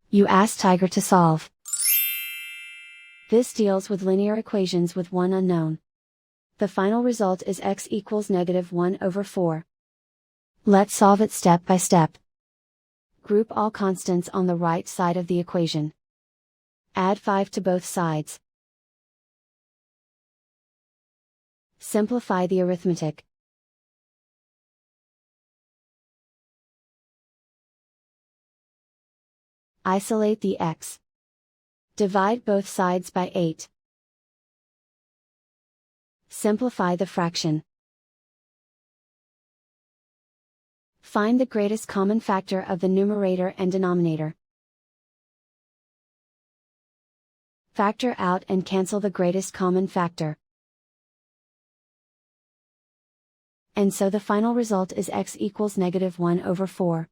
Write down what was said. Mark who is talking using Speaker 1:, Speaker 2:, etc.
Speaker 1: You ask Tiger to solve. This deals with linear equations with one unknown. The final result is x equals -1/4. Let's solve it step by step. Group all constants on the right side of the equation. Add 5 to both sides. Simplify the arithmetic. Isolate the x. Divide both sides by 8. Simplify the fraction. Find the greatest common factor of the numerator and denominator. Factor out and cancel the greatest common factor. And so the final result is x equals -1/4.